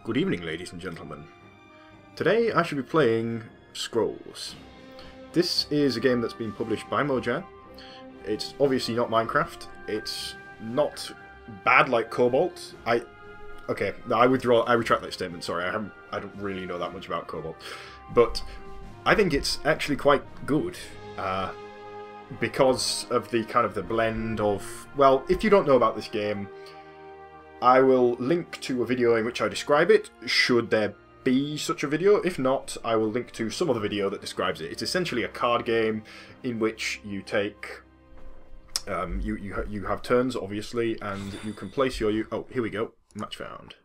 Good evening, ladies and gentlemen. Today I shall be playing Scrolls. This is a game that's been published by Mojang. It's obviously not Minecraft. It's not bad like Cobalt. I retract that statement. Sorry, I don't really know that much about Cobalt, but I think it's actually quite good because of the kind of the blend of, well, if you don't know about this game, I will link to a video in which I describe it, should there be such a video. If not, I will link to some other video that describes it. It's essentially a card game in which you take... you have turns, obviously, and you can place your... Oh, here we go. Match found.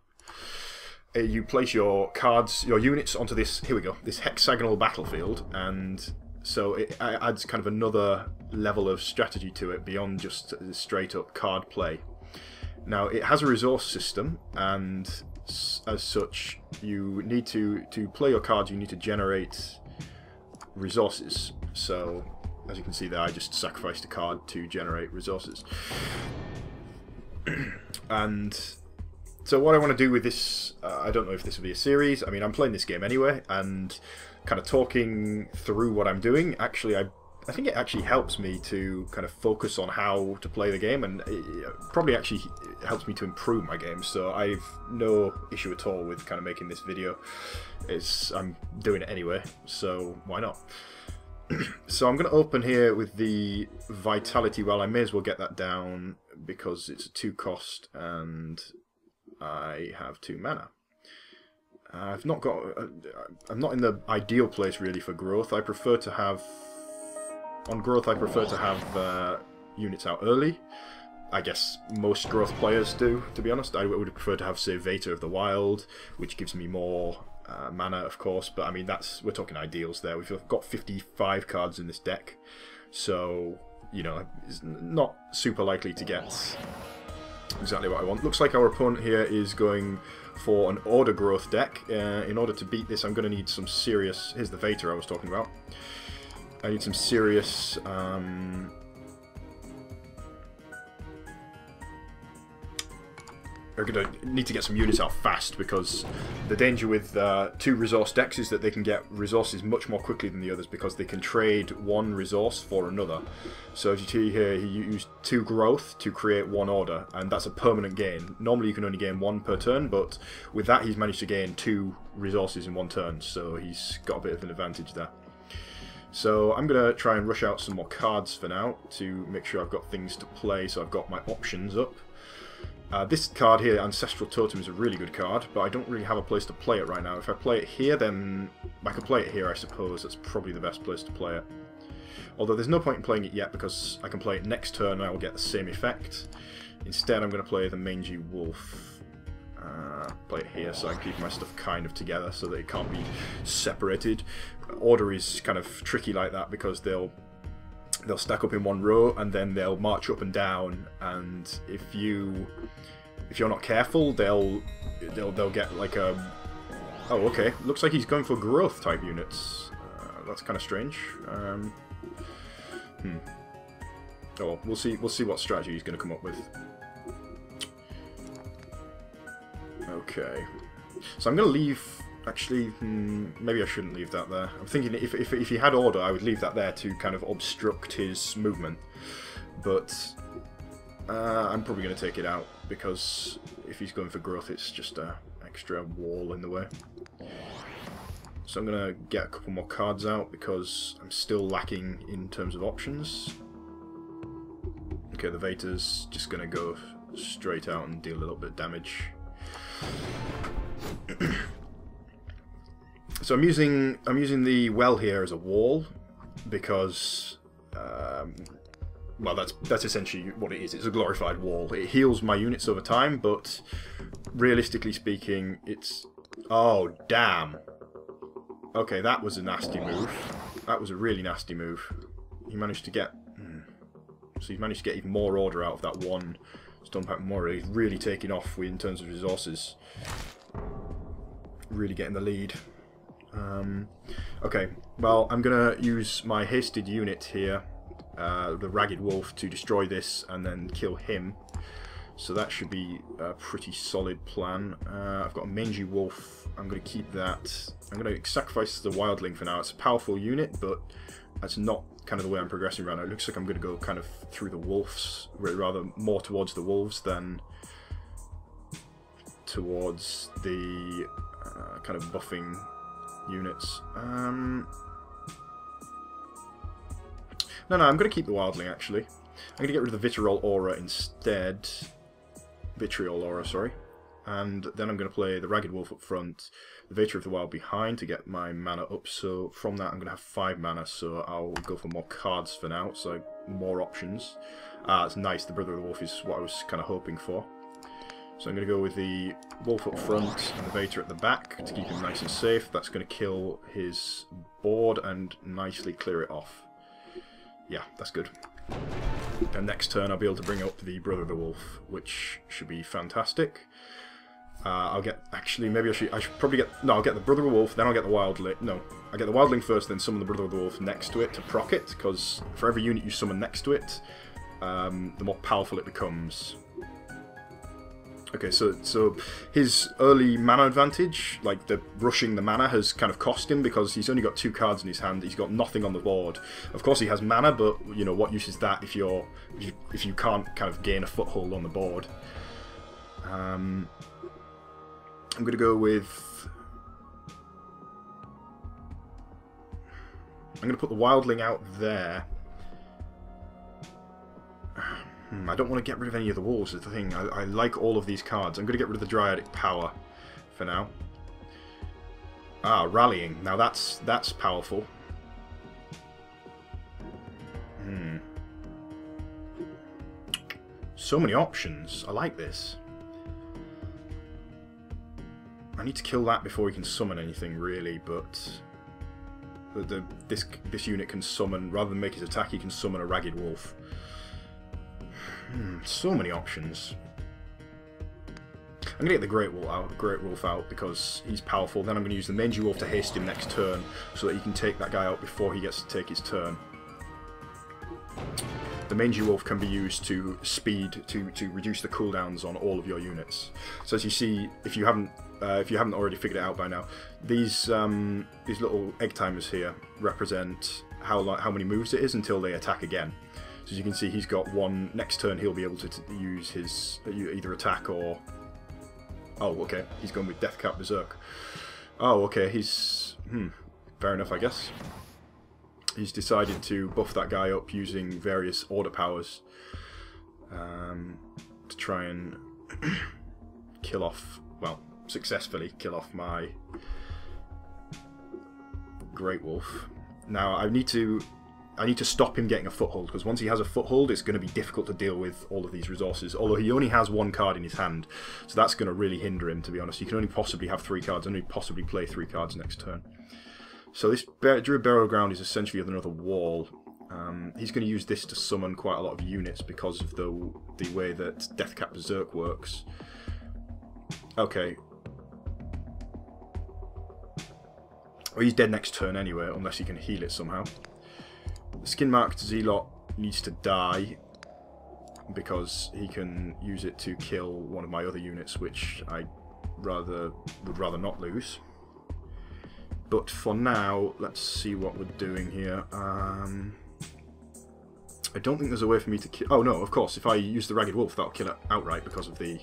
You place your cards, your units onto this... Here we go. This hexagonal battlefield, and so it adds kind of another level of strategy to it beyond just straight-up card play. Now, it has a resource system, and as such, you need to play your cards, you need to generate resources. So, as you can see there, I just sacrificed a card to generate resources. And so what I want to do with this, I don't know if this will be a series. I mean, I'm playing this game anyway, and kind of talking through what I'm doing, actually, I think it actually helps me to kind of focus on how to play the game, and it probably actually helps me to improve my game, so I've no issue at all with kind of making this video. I'm doing it anyway, so why not? So I'm going to open here with the Vitality. Well, I may as well get that down because it's a 2 cost and I have 2 mana. I'm not in the ideal place really for growth. I prefer to have... On growth, I prefer to have units out early. I guess most growth players do, to be honest. I would prefer to have, say, Vater of the Wild, which gives me more mana, of course. But, I mean, we're talking ideals there. We've got 55 cards in this deck. So, you know, it's not super likely to get exactly what I want. Looks like our opponent here is going for an Order growth deck. In order to beat this, I'm going to need some serious... Here's the Vater I was talking about. I need some serious, I'm gonna need to get some units out fast, because the danger with 2 resource decks is that they can get resources much more quickly than the others, because they can trade 1 resource for another. So as you see here, he used 2 growth to create 1 order, and that's a permanent gain. Normally you can only gain 1 per turn, but with that he's managed to gain 2 resources in 1 turn, so he's got a bit of an advantage there. So I'm going to try and rush out some more cards for now to make sure I've got things to play, so I've got my options up. This card here, Ancestral Totem, is a really good card, but I don't really have a place to play it right now. If I play it here, then I could play it here, I suppose. That's probably the best place to play it. Although there's no point in playing it yet, because I can play it next turn and I will get the same effect. Instead, I'm going to play the Mangy Wolf. Play it here so I can keep my stuff kind of together so that it can't be separated. Order is kind of tricky like that, because they'll stack up in 1 row and then they'll march up and down, and if you're not careful, they'll get like a... Oh, okay. Looks like he's going for growth type units. That's kind of strange. Oh, well, we'll see what strategy he's going to come up with. Okay, so I'm going to leave... Actually, maybe I shouldn't leave that there. I'm thinking if he had order, I would leave that there to kind of obstruct his movement. But I'm probably going to take it out, because if he's going for growth, it's just an extra wall in the way. So I'm going to get a couple more cards out, because I'm still lacking in terms of options. Okay, the Vater's just going to go straight out and deal a little bit of damage. So I'm using the well here as a wall, because well, that's essentially what it is. It's a glorified wall. It heals my units over time, but realistically speaking, it's... Oh, damn. Okay, that was a nasty move. That was a really nasty move. He managed to get... So he's managed to get even more order out of that 1 Stone Pack Memorial. He's really taking off in terms of resources. Really getting the lead. Okay, well, I'm going to use my hasted unit here, the Ragged Wolf, to destroy this and then kill him. So that should be a pretty solid plan. I've got a mangy wolf. I'm going to keep that. I'm going to sacrifice the wildling for now. It's a powerful unit, but that's not kind of the way I'm progressing right now. It looks like I'm going to go kind of through the wolves, rather more towards the wolves than towards the kind of buffing units. No, I'm going to keep the wildling actually. I'm going to get rid of the vitriol aura instead. Vitriol aura, sorry. And then I'm going to play the ragged wolf up front, the Vator of the Wild behind to get my mana up. So from that I'm going to have 5 mana, so I'll go for more cards for now, so more options. It's nice, the Brother of the Wolf is what I was kind of hoping for. So I'm going to go with the wolf up front and the Vator at the back to keep him nice and safe. That's going to kill his board and nicely clear it off. Yeah, that's good. And next turn I'll be able to bring up the Brother of the Wolf, which should be fantastic. I'll get, actually, maybe I should probably get, no, I'll get the Brother of the Wolf, then I'll get the Wildling, no, I get the Wildling first, then summon the Brother of the Wolf next to it to proc it, because for every unit you summon next to it, the more powerful it becomes. Okay, so his early mana advantage, like the rushing the mana, has kind of cost him because he's only got 2 cards in his hand. He's got nothing on the board. Of course, he has mana, but you know what use is that if you can't kind of gain a foothold on the board? I'm going to go with. I'm going to put the Wildling out there. I don't want to get rid of any of the wolves, is the thing. I like all of these cards. I'm going to get rid of the Dryadic Power for now. Rallying. Now that's powerful. So many options. I like this. I need to kill that before he can summon anything, really, but this unit can summon, rather than make his attack, he can summon a Ragged Wolf. So many options. I'm going to get the Great Wolf out because he's powerful. Then I'm going to use the Mangy Wolf to haste him next turn so that he can take that guy out before he gets to take his turn. The Mangy Wolf can be used to speed, to reduce the cooldowns on all of your units. So as you see, if you haven't already figured it out by now, these little egg timers here represent how many moves it is until they attack again. So as you can see, he's got one. Next turn, he'll be able to use his either attack or. Oh, okay. He's going with Deathcap Berserk. Oh, okay. He's fair enough, I guess. He's decided to buff that guy up using various order powers to try and kill off. Well, successfully kill off my Great Wolf. Now I need to stop him getting a foothold, because once he has a foothold, it's going to be difficult to deal with all of these resources. Although he only has 1 card in his hand, so that's going to really hinder him, to be honest. He can only possibly have 3 cards, only possibly play 3 cards next turn. So this Druid Burial Ground is essentially another wall. He's going to use this to summon quite a lot of units because of the way that Deathcap Berserk works. Okay. Well, he's dead next turn anyway, unless he can heal it somehow. The Skin-marked Zealot needs to die because he can use it to kill one of my other units, which I would rather not lose. But for now, let's see what we're doing here. I don't think there's a way for me to kill... Oh no, of course, if I use the Ragged Wolf, that'll kill it outright because of the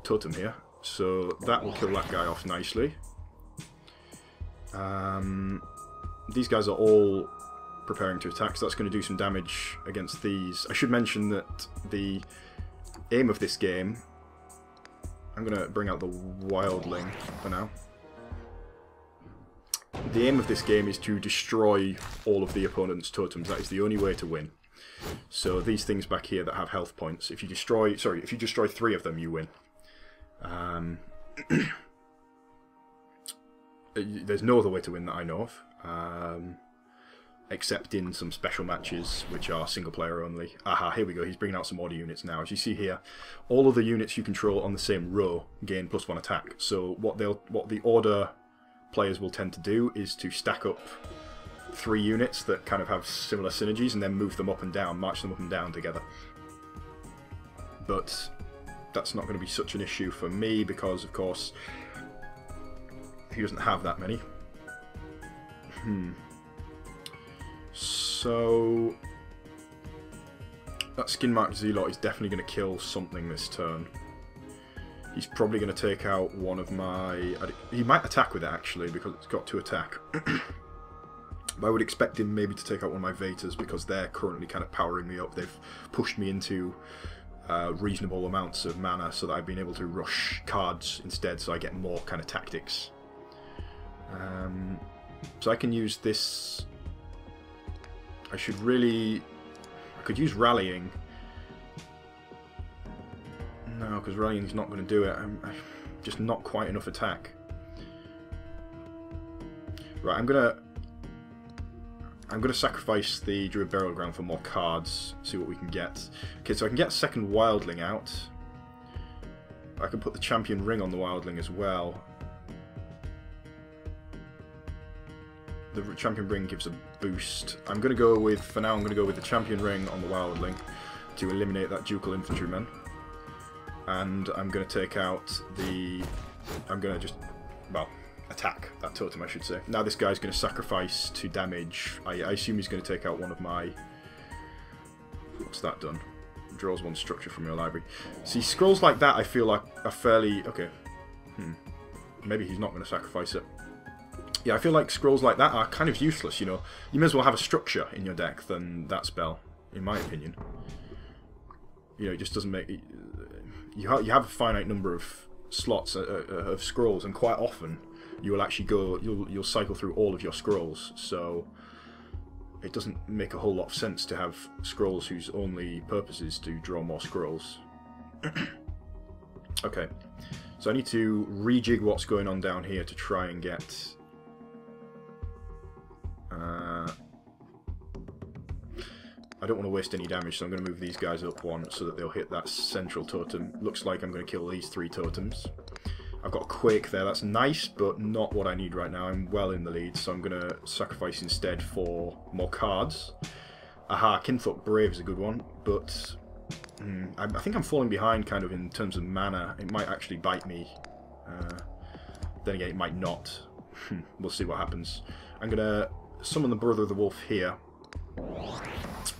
totem here. So that will kill that guy off nicely. These guys are all preparing to attack, so that's going to do some damage against these. I should mention that the aim of this game... I'm going to bring out the Wildling for now. The aim of this game is to destroy all of the opponent's totems. That is the only way to win. So these things back here that have health points, if you destroy 3 of them, you win. There's no other way to win that I know of, except in some special matches which are single player only. Aha, here we go. He's bringing out some order units now. As you see here, all of the units you control on the same row gain +1 attack. So what the order players will tend to do is to stack up 3 units that kind of have similar synergies and then move them up and down, march them up and down together. But that's not going to be such an issue for me because, of course, he doesn't have that many. So that skin-marked Zealot is definitely going to kill something this turn. He's probably going to take out one of my... He might attack with it, actually, because it's got to attack. But I would expect him maybe to take out one of my Vatas because they're currently kind of powering me up. They've pushed me into reasonable amounts of mana so that I've been able to rush cards instead, so I get more kind of tactics. So I can use this... I could use Rallying. No, because Rallying's not going to do it. I'm just not quite enough attack. Right, I'm gonna sacrifice the Druid Burial Ground for more cards, see what we can get. Okay, so I can get a second Wildling out. I can put the Champion Ring on the Wildling as well. The Champion Ring gives a boost. I'm going to go with, for now, I'm going to go with the Champion Ring on the Wildling to eliminate that Ducal Infantryman. And I'm going to take out the... I'm going to just, well, attack that totem, I should say. Now this guy's going to sacrifice to damage. I assume he's going to take out one of my... What's that done? Draws one structure from your library. See, scrolls like that I feel like are fairly... Okay. Maybe he's not going to sacrifice it. Yeah, I feel like scrolls like that are kind of useless, you know. You may as well have a structure in your deck than that spell, in my opinion. You know, it just doesn't make... You have a finite number of slots of scrolls, and quite often you will actually go... You'll cycle through all of your scrolls, so... It doesn't make a whole lot of sense to have scrolls whose only purpose is to draw more scrolls. Okay, so I need to rejig what's going on down here to try and get... I don't want to waste any damage, so I'm going to move these guys up one so that they'll hit that central totem. Looks like I'm going to kill these 3 totems. I've got a Quake there, that's nice, but not what I need right now. I'm well in the lead, so I'm going to sacrifice instead for more cards. Aha, Kinthorpe Brave is a good one, but I think I'm falling behind kind of in terms of mana. It might actually bite me. Then again, it might not. We'll see what happens. I'm going to summon the Brother of the Wolf here,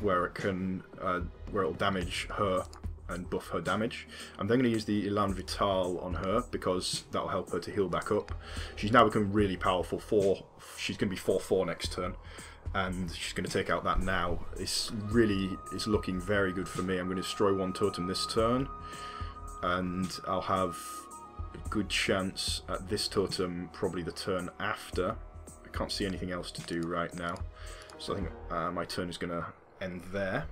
where it can, where it'll damage her and buff her damage. I'm then going to use the Elan Vital on her because that'll help her to heal back up. She's now become really powerful. She's going to be 4/4 next turn, and she's going to take out that now. It's looking very good for me. I'm going to destroy 1 totem this turn, and I'll have a good chance at this totem probably the turn after. I can't see anything else to do right now, so I think my turn is going to end there.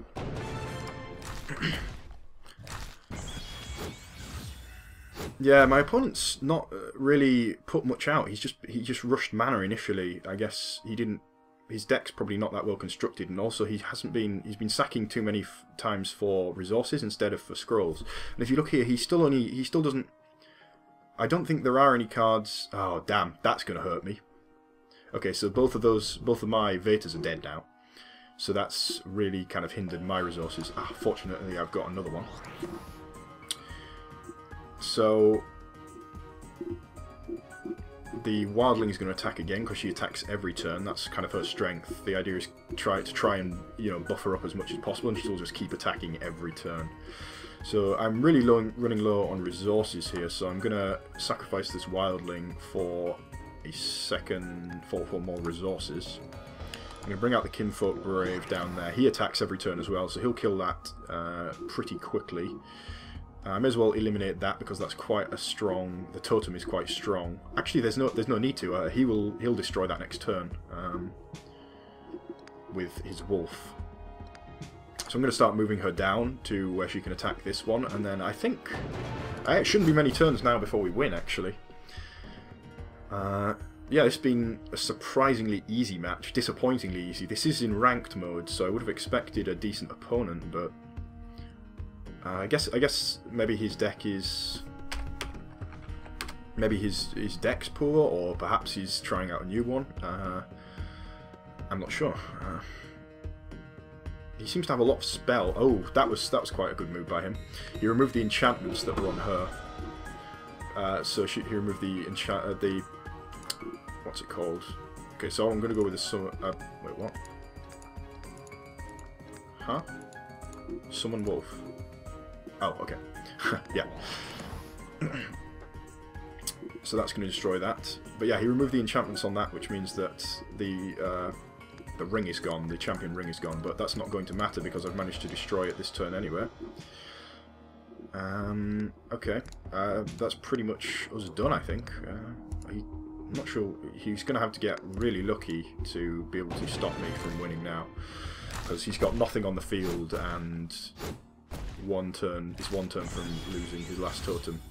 Yeah, my opponent's not really put much out. He just rushed mana initially. I guess he didn't. His deck's probably not that well constructed, and also he's been sacking too many times for resources instead of for scrolls. And if you look here, he still doesn't. I don't think there are any cards. Oh damn, that's gonna hurt me. Okay, so both of my Vatas are dead now. So that's really kind of hindered my resources. Ah, fortunately I've got another one. So the Wildling is going to attack again because she attacks every turn. That's kind of her strength. The idea is to try and buff her up as much as possible, and she'll just keep attacking every turn. So I'm really running low on resources here, so I'm going to sacrifice this Wildling for a second for more resources. I'm going to bring out the Kinfolk Brave down there. He attacks every turn as well, so he'll kill that pretty quickly. I may as well eliminate that because that's quite a strong... The totem is quite strong. Actually, there's no need to. He'll destroy that next turn with his wolf. So I'm going to start moving her down to where she can attack this one, and then I think... It shouldn't be many turns now before we win, actually. Yeah, it's been a surprisingly easy match. Disappointingly easy. This is in ranked mode, so I would have expected a decent opponent, but... I guess maybe his deck is... Maybe his deck's poor, or perhaps he's trying out a new one. I'm not sure. he seems to have a lot of spell. Oh, that was quite a good move by him. He removed the enchantments that were on her. So he removed the what's it called? Okay, so I'm gonna go with the summon. Wait, what? Huh? Summon wolf. Oh, okay. Yeah. So that's going to destroy that. But yeah, he removed the enchantments on that, which means that the ring is gone, the champion ring is gone, but that's not going to matter because I've managed to destroy it this turn anyway. Okay, that's pretty much us done, I think. I'm not sure, he's going to have to get really lucky to be able to stop me from winning now, because he's got nothing on the field and he's one turn from losing his last totem.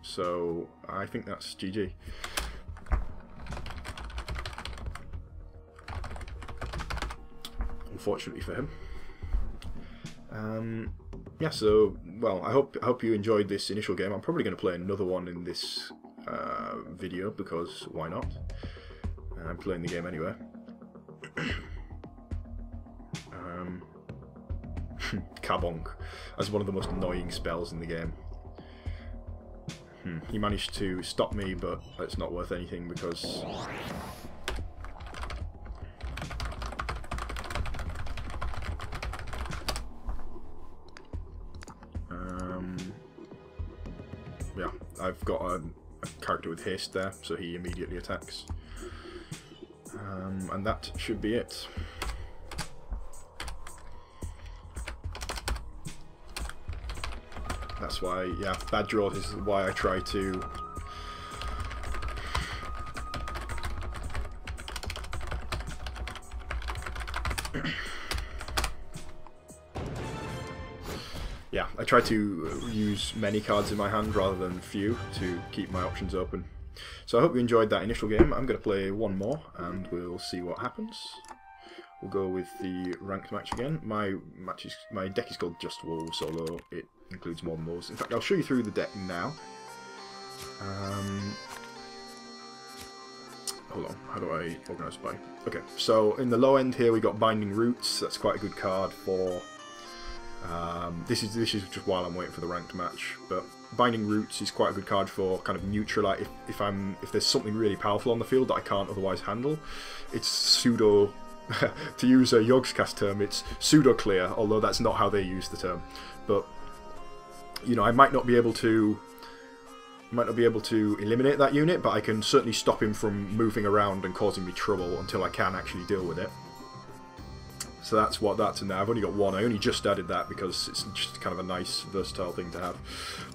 So I think that's GG. Unfortunately for him. Yeah, so, well, I hope you enjoyed this initial game. I'm probably going to play another one in this video, because why not? I'm playing the game anyway. Kabonk as one of the most annoying spells in the game. He managed to stop me, but it's not worth anything because yeah, I've got a character with haste there, so he immediately attacks. And that should be it. That's why, yeah, bad draws is why I try to yeah, I try to use many cards in my hand rather than few to keep my options open. So I hope you enjoyed that initial game. I'm going to play one more and we'll see what happens. We'll go with the ranked match again. My deck is called Just Wolves, although it includes more than those. In fact, I'll show you through the deck now. Hold on, how do I organise by? Okay, so in the low end here we got Binding Roots. That's quite a good card for. This is just while I'm waiting for the ranked match, but Binding Roots is quite a good card for kind of neutralise if there's something really powerful on the field that I can't otherwise handle. It's pseudo. To use a Yogscast term, it's pseudo clear, although that's not how they use the term. But you know, I might not be able to eliminate that unit, but I can certainly stop him from moving around and causing me trouble until I can actually deal with it. So that's what that's in there. I've only got one. I only just added that because it's just kind of a nice, versatile thing to have.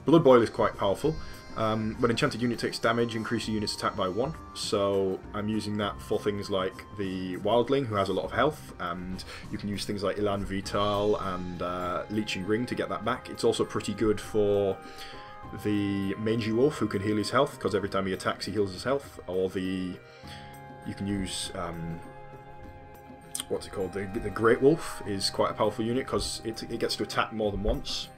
Blood Boil is quite powerful. When enchanted unit takes damage, increase the unit's attack by 1. So I'm using that for things like the Wildling, who has a lot of health, and you can use things like Elan Vital and Leeching Ring to get that back. It's also pretty good for the Mangy Wolf, who can heal his health, because every time he attacks he heals his health. Or you can use what's it called? The Great Wolf is quite a powerful unit because it gets to attack more than once.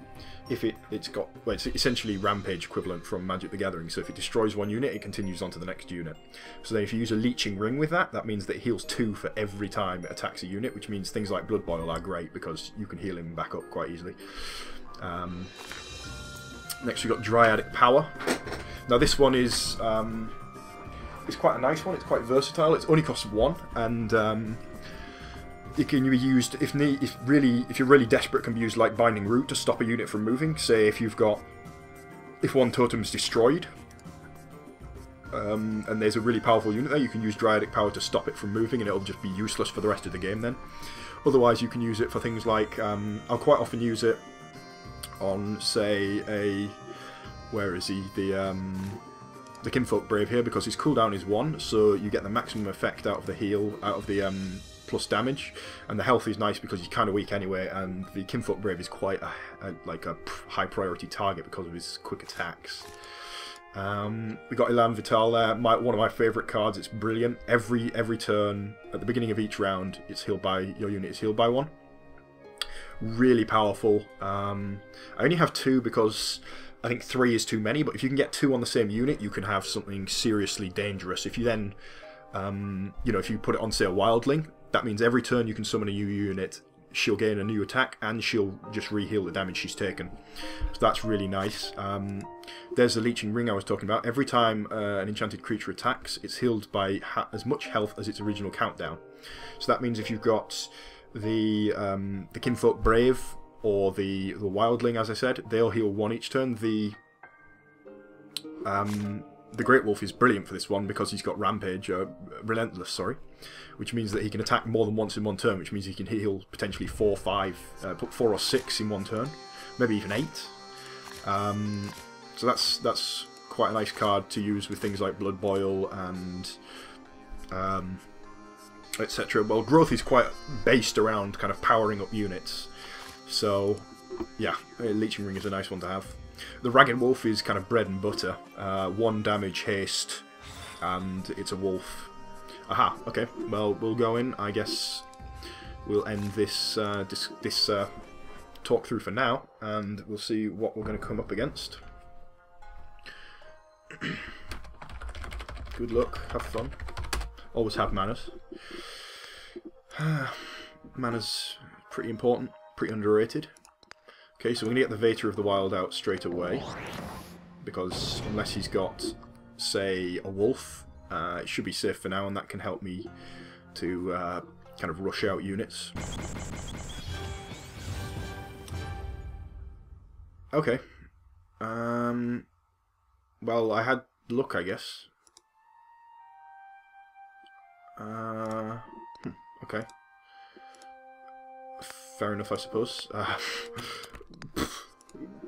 If it's got, well, it's essentially Rampage equivalent from Magic the Gathering, so if it destroys one unit, it continues on to the next unit. So then if you use a Leeching Ring with that, that means that it heals 2 for every time it attacks a unit, which means things like Blood Boil are great because you can heal him back up quite easily. Next we've got Dryadic Power. Now this one is it's quite a nice one, it's quite versatile, it only costs 1, and it can be used if you're really desperate. It can be used like Binding Root to stop a unit from moving. Say if one totem's destroyed, and there's a really powerful unit there, you can use Dryadic Power to stop it from moving, and it'll just be useless for the rest of the game then. Otherwise, you can use it for things like I'll quite often use it on, say, where is he? The Kinfolk Brave here, because his cooldown is 1, so you get the maximum effect out of the heal, out of the plus damage, and the health is nice because he's kind of weak anyway, and the Kinfolk Brave is quite a high priority target because of his quick attacks. We got Elan Vital there, one of my favourite cards. It's brilliant. Every turn, at the beginning of each round, your unit is healed by 1. Really powerful. I only have 2 because I think 3 is too many, but if you can get 2 on the same unit, you can have something seriously dangerous. If you then, if you put it on, say, a Wildling, That means every turn you can summon a new unit, she'll gain a new attack, and she'll just re-heal the damage she's taken. So that's really nice. There's the Leeching Ring I was talking about. Every time an enchanted creature attacks, it's healed by as much health as its original countdown. So that means if you've got the Kinfolk Brave or the Wildling, as I said, they'll heal 1 each turn. The Great Wolf is brilliant for this one because he's got Rampage, Relentless, sorry, which means that he can attack more than once in one turn, which means he can heal potentially 4 or 6 in one turn, maybe even 8. So that's quite a nice card to use with things like Blood Boil and etc. Well, Growth is quite based around kind of powering up units, so yeah, Leeching Ring is a nice one to have. The Ragged Wolf is kind of bread and butter. 1 damage, haste, and it's a wolf. Aha, okay, well, we'll go in. I guess we'll end this talk through for now, and we'll see what we're going to come up against. Good luck, have fun. Always have manners. Manners, pretty important, pretty underrated. Okay, so we're going to get the Vater of the Wild out straight away, because unless he's got, say, a wolf, it should be safe for now, and that can help me to kind of rush out units. Okay. Well, I had luck, I guess. Okay. Fair enough, I suppose.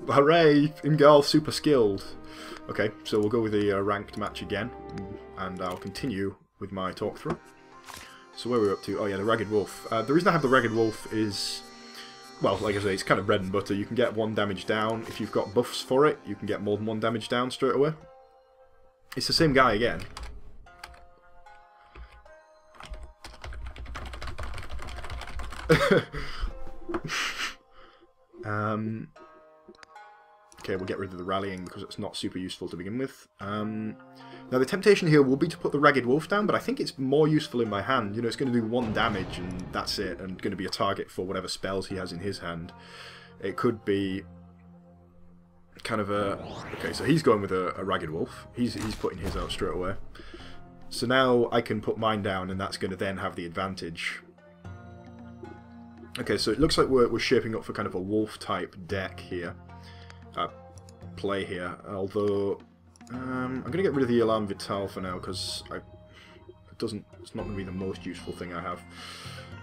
Hooray! Ymgarl super skilled. Okay, so we'll go with the ranked match again, and I'll continue with my talk through. So where are we up to? Oh yeah, the Ragged Wolf. The reason I have the Ragged Wolf is, well, like I say, it's kind of bread and butter. You can get 1 damage down. If you've got buffs for it, you can get more than 1 damage down straight away. It's the same guy again. Okay, we'll get rid of the rallying because it's not super useful to begin with. Now the temptation here will be to put the Ragged Wolf down, but I think it's more useful in my hand. You know, it's going to do 1 damage and that's it, and going to be a target for whatever spells he has in his hand. It could be kind of a... Okay, so he's going with a Ragged Wolf. He's putting his out straight away. So now I can put mine down, and that's going to then have the advantage. Okay, so it looks like we're shaping up for kind of a wolf-type deck here. Play here, although I'm going to get rid of the Alarm Vital for now because it's not going to be the most useful thing I have.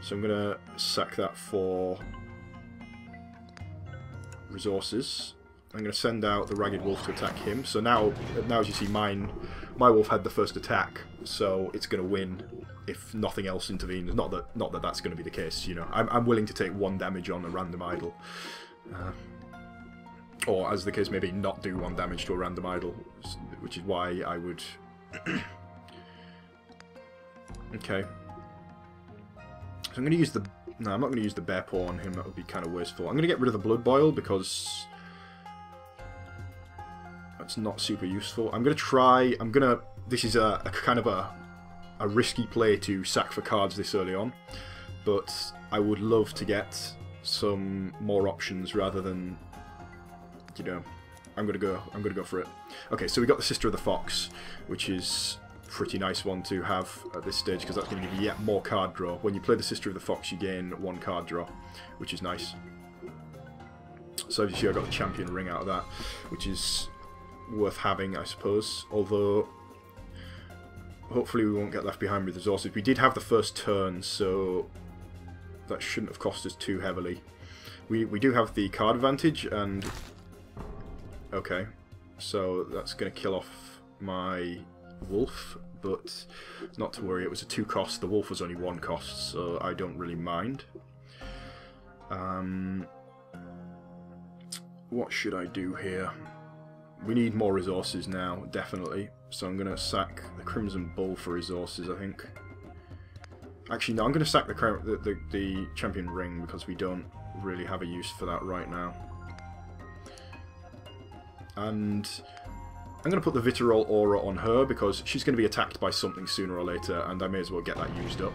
So I'm going to sack that for resources. I'm going to send out the Ragged Wolf to attack him. So now as you see, my wolf had the first attack, so it's going to win if nothing else intervenes. Not that that's going to be the case. You know, I'm willing to take 1 damage on a random idol. Or, as the case may be, not do 1 damage to a random idol, which is why I would... Okay. So I'm going to use the... No, I'm not going to use the Bear Paw on him, that would be kind of wasteful. I'm going to get rid of the Blood Boil, because... that's not super useful. I'm going to try... This is a kind of a risky play to sack for cards this early on, but I would love to get some more options rather than... You know, I'm gonna go for it. Okay, so we got the Sister of the Fox, which is a pretty nice one to have at this stage because that's going to give you yet more card draw. When you play the Sister of the Fox, you gain 1 card draw, which is nice. So as you see, I got the Champion Ring out of that, which is worth having, I suppose. Although, hopefully, we won't get left behind with resources. We did have the first turn, so that shouldn't have cost us too heavily. We do have the card advantage, and okay, so that's going to kill off my wolf, but not to worry, it was a 2 cost, the wolf was only 1 cost, so I don't really mind. What should I do here? We need more resources now, definitely, so I'm going to sack the Crimson Bull for resources, I think. Actually, no, I'm going to sack the Champion Ring, because we don't really have a use for that right now. And I'm going to put the Vitriol Aura on her because she's going to be attacked by something sooner or later, and I may as well get that used up.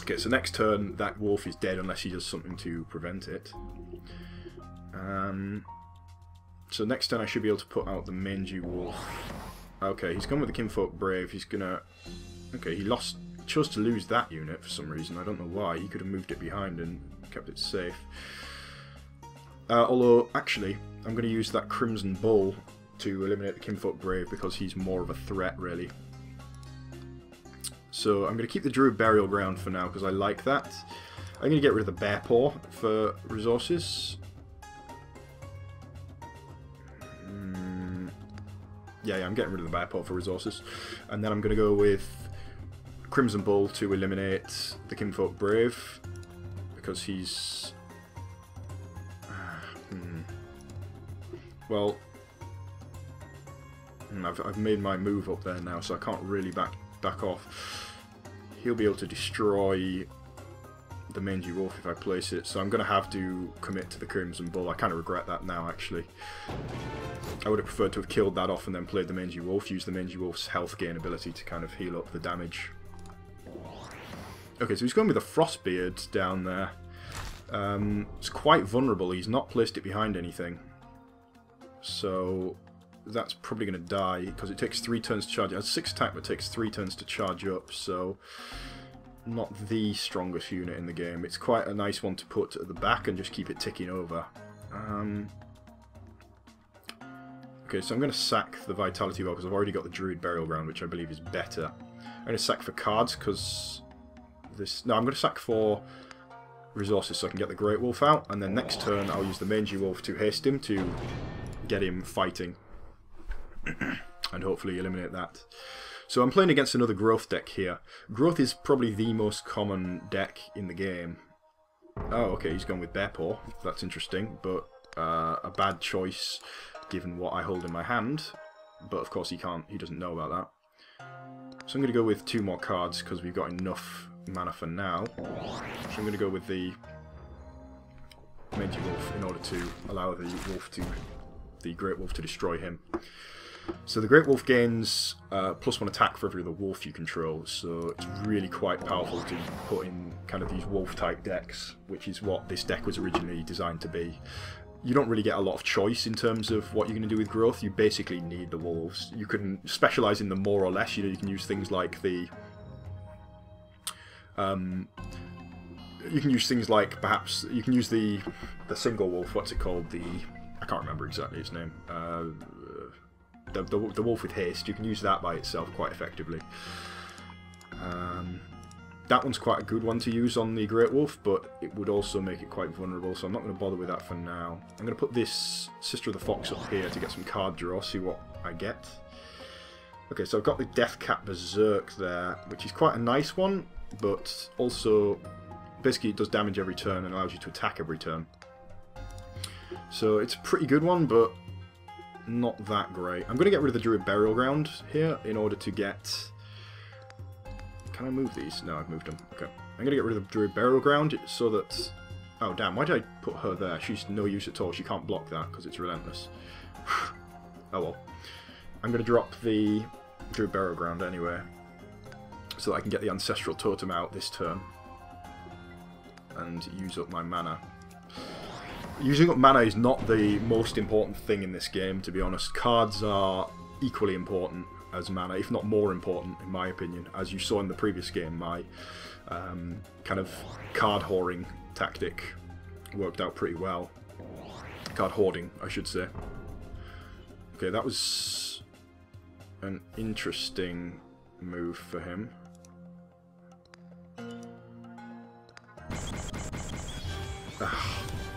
Okay, so next turn that wolf is dead unless he does something to prevent it. So next turn I should be able to put out the mangy wolf. Okay, he's gone with the Kinfolk Brave. He's gonna... Okay, he chose to lose that unit for some reason. I don't know why. He could have moved it behind and kept it safe. Although, actually, I'm going to use that Crimson Bull to eliminate the Kinfolk Brave because he's more of a threat, really. So I'm going to keep the Druid Burial Ground for now because I like that. I'm going to get rid of the Bear Paw for resources. Yeah, I'm getting rid of the Bear Paw for resources. And then I'm going to go with Crimson Bull to eliminate the Kinfolk Brave because he's... Well, I've made my move up there now, so I can't really back off. He'll be able to destroy the mangy wolf if I place it, so I'm going to have to commit to the Crimson Bull. I kind of regret that now, actually. I would have preferred to have killed that off and then played the mangy wolf, used the mangy wolf's health gain ability to kind of heal up the damage. Okay, so he's going with a Frostbeard down there. It's quite vulnerable. He's not placed it behind anything. So that's probably going to die because it takes 3 turns to charge. It has 6 attack but takes 3 turns to charge up, so not the strongest unit in the game. It's quite a nice one to put at the back and just keep it ticking over. Okay, so I'm going to sack the Vitality Well because I've already got the Druid Burial Ground, which I believe is better. I'm going to sack for cards because this... No, I'm going to sack for resources so I can get the Great Wolf out, and then next turn I'll use the Mangy Wolf to haste him to get him fighting and hopefully eliminate that. So I'm playing against another Growth deck here. Growth is probably the most common deck in the game. Oh, okay, he's gone with Bear Paw. That's interesting, but a bad choice given what I hold in my hand. But of course he doesn't know about that. So I'm going to go with 2 more cards because we've got enough mana for now. So I'm going to go with the Mangy Wolf in order to allow the Great Wolf to destroy him. So the Great Wolf gains +1 attack for every other wolf you control, so it's really quite powerful to put in kind of these wolf-type decks, which is what this deck was originally designed to be. You don't really get a lot of choice in terms of what you're going to do with Growth. You basically need the wolves. You can specialise in them more or less. You know, you can use things like the... you can use things like, perhaps, you can use the single wolf, what's it called, I can't remember exactly its name, the wolf with haste. You can use that by itself quite effectively. That one's quite a good one to use on the Great Wolf, but it would also make it quite vulnerable, so I'm not going to bother with that for now. I'm going to put this Sister of the Fox up here to get some card draw, see what I get. Okay, so I've got the Deathcat Berserk there, which is quite a nice one, but also basically it does damage every turn and allows you to attack every turn. So it's a pretty good one, but not that great. I'm going to get rid of the Druid Burial Ground here in order to get... Can I move these? No, I've moved them. Okay. I'm going to get rid of the Druid Burial Ground so that... Oh, damn. Why did I put her there? She's no use at all. She can't block that because it's relentless. Oh, well. I'm going to drop the Druid Burial Ground anyway so that I can get the Ancestral Totem out this turn and use up my mana. Using up mana is not the most important thing in this game, to be honest. Cards are equally important as mana, if not more important, in my opinion. As you saw in the previous game, my kind of card whoring tactic worked out pretty well. Card hoarding, I should say. Okay, that was an interesting move for him.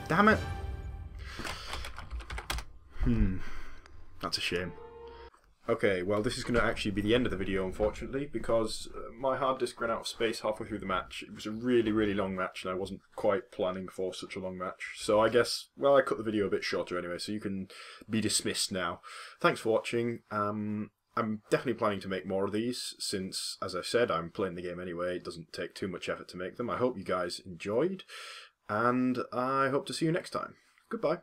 Damn it! That's a shame. Okay, well this is going to actually be the end of the video, unfortunately, because my hard disk ran out of space halfway through the match. It was a really, really long match, and I wasn't quite planning for such a long match. So I guess, well, I cut the video a bit shorter anyway, so you can be dismissed now. Thanks for watching. I'm definitely planning to make more of these, since, as I said, I'm playing the game anyway. It doesn't take too much effort to make them. I hope you guys enjoyed, and I hope to see you next time. Goodbye.